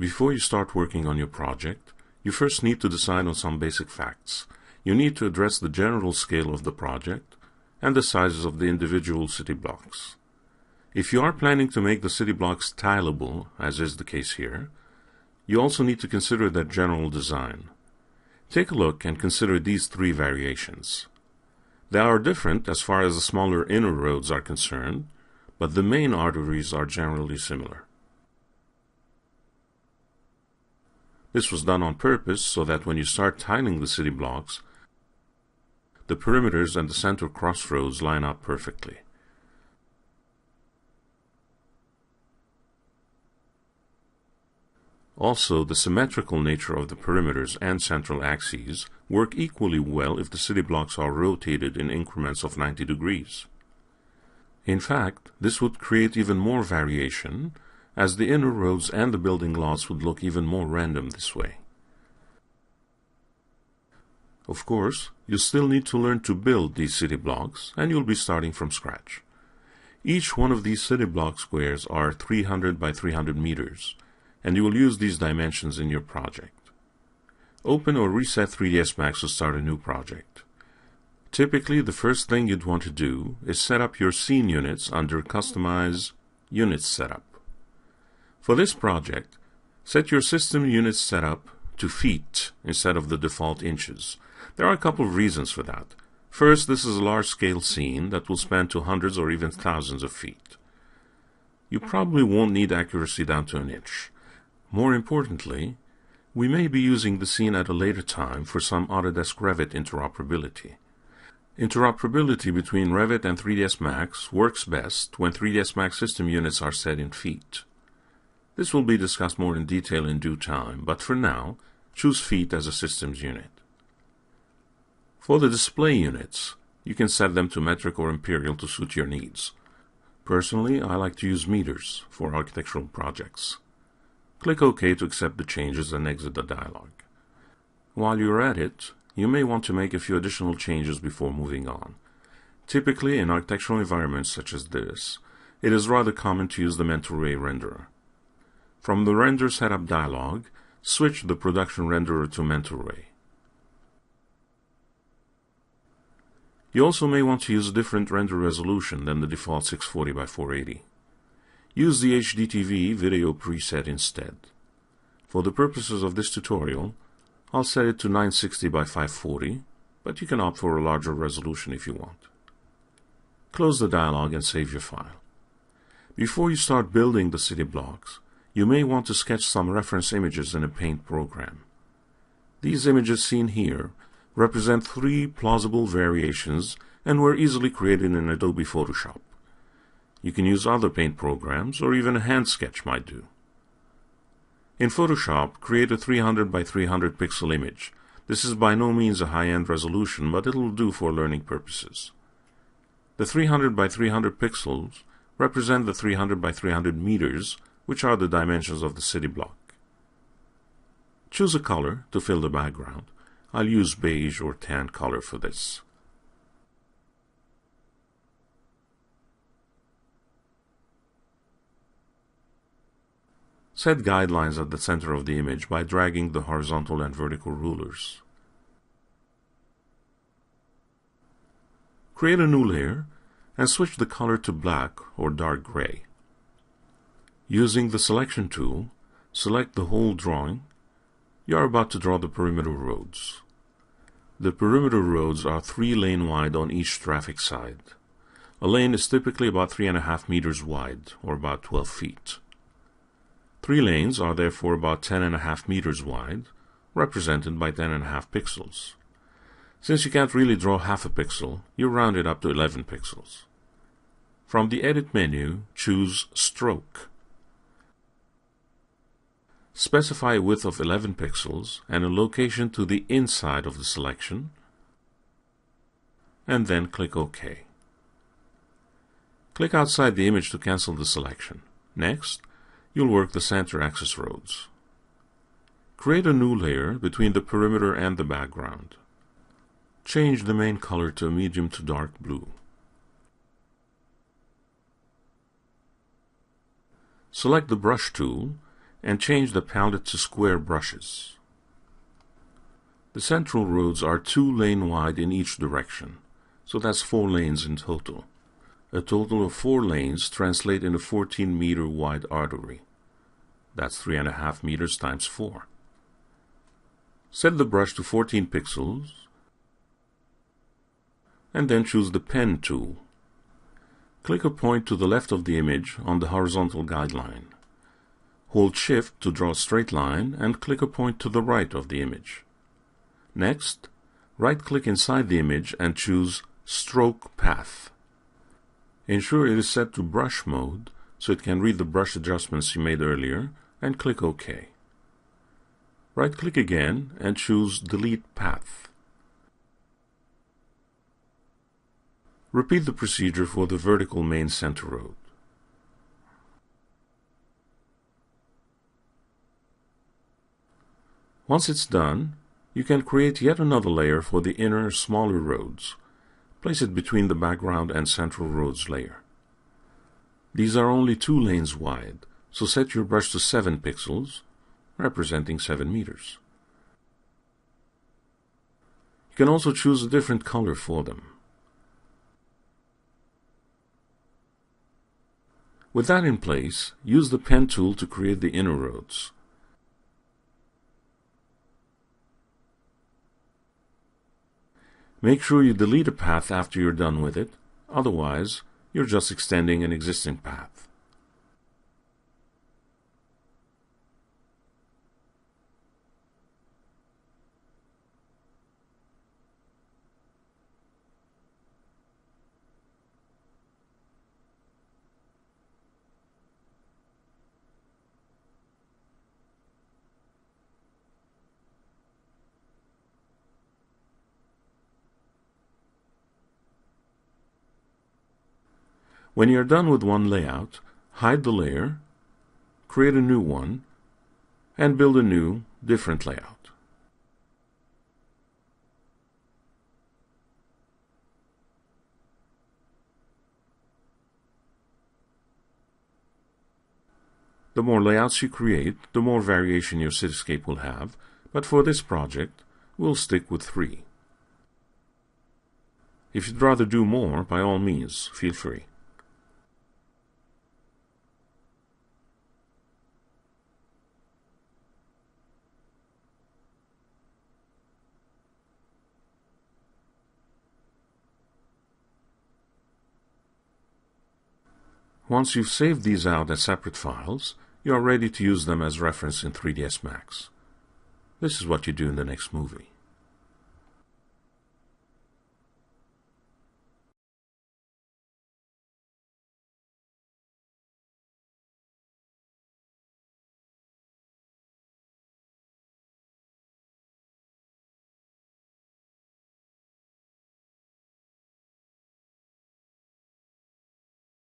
Before you start working on your project, you first need to decide on some basic facts. You need to address the general scale of the project and the sizes of the individual city blocks. If you are planning to make the city blocks tileable, as is the case here, you also need to consider their general design. Take a look and consider these three variations. They are different as far as the smaller inner roads are concerned, but the main arteries are generally similar. This was done on purpose so that when you start tiling the city blocks, the perimeters and the center crossroads line up perfectly. Also, the symmetrical nature of the perimeters and central axes work equally well if the city blocks are rotated in increments of 90 degrees. In fact, this would create even more variation, as the inner roads and the building lots would look even more random this way. Of course, you still need to learn to build these city blocks, and you'll be starting from scratch. Each one of these city block squares are 300 by 300 meters, and you will use these dimensions in your project. Open or reset 3ds Max to start a new project. Typically, the first thing you'd want to do is set up your scene units under Customize Units Setup. For this project, set your system unit setup to feet instead of the default inches. There are a couple of reasons for that. First, this is a large-scale scene that will span to hundreds or even thousands of feet. You probably won't need accuracy down to an inch. More importantly, we may be using the scene at a later time for some Autodesk Revit interoperability. Interoperability between Revit and 3ds Max works best when 3ds Max system units are set in feet. This will be discussed more in detail in due time, but for now, choose feet as a systems unit. For the display units, you can set them to metric or imperial to suit your needs. Personally, I like to use meters for architectural projects. Click OK to accept the changes and exit the dialog. While you're at it, you may want to make a few additional changes before moving on. Typically, in architectural environments such as this, it is rather common to use the mental ray renderer. From the Render Setup dialog, switch the production renderer to mental ray. You also may want to use a different render resolution than the default 640 by 480. Use the HDTV video preset instead. For the purposes of this tutorial, I'll set it to 960 by 540, but you can opt for a larger resolution if you want. Close the dialog and save your file. Before you start building the city blocks, you may want to sketch some reference images in a paint program. These images seen here represent 3 plausible variations and were easily created in Adobe Photoshop. You can use other paint programs, or even a hand sketch might do. In Photoshop, create a 300 by 300 pixel image. This is by no means a high-end resolution, but it'll do for learning purposes. The 300 by 300 pixels represent the 300 by 300 meters, which are the dimensions of the city block. Choose a color to fill the background. I'll use beige or tan color for this. Set guidelines at the center of the image by dragging the horizontal and vertical rulers. Create a new layer and switch the color to black or dark gray. Using the Selection tool, select the whole drawing. You are about to draw the perimeter roads. The perimeter roads are 3 lanes wide on each traffic side. A lane is typically about 3.5 meters wide, or about 12 feet. 3 lanes are therefore about 10.5 meters wide, represented by 10.5 pixels. Since you can't really draw half a pixel, you round it up to 11 pixels. From the Edit menu, choose Stroke. Specify a width of 11 pixels and a location to the inside of the selection, and then click OK. Click outside the image to cancel the selection. Next, you'll work the center axis roads. Create a new layer between the perimeter and the background. Change the main color to medium to dark blue. Select the Brush tool and change the palette to square brushes. The central roads are 2 lanes wide in each direction, so that's 4 lanes in total. A total of 4 lanes translate in a 14-meter wide artery. That's 3.5 meters times 4. Set the brush to 14 pixels, and then choose the Pen tool. Click a point to the left of the image on the horizontal guideline. Hold Shift to draw a straight line and click a point to the right of the image. Next, right-click inside the image and choose Stroke Path. Ensure it is set to brush mode so it can read the brush adjustments you made earlier, and click OK. Right-click again and choose Delete Path. Repeat the procedure for the vertical main center road. Once it's done, you can create yet another layer for the inner, smaller roads. Place it between the background and central roads layer. These are only 2 lanes wide, so set your brush to 7 pixels, representing 7 meters. You can also choose a different color for them. With that in place, use the Pen tool to create the inner roads. Make sure you delete a path after you're done with it, otherwise you're just extending an existing path. When you're done with one layout, hide the layer, create a new one, and build a new, different layout. The more layouts you create, the more variation your cityscape will have, but for this project, we'll stick with 3. If you'd rather do more, by all means, feel free. Once you've saved these out as separate files, you are ready to use them as reference in 3ds Max. This is what you do in the next movie.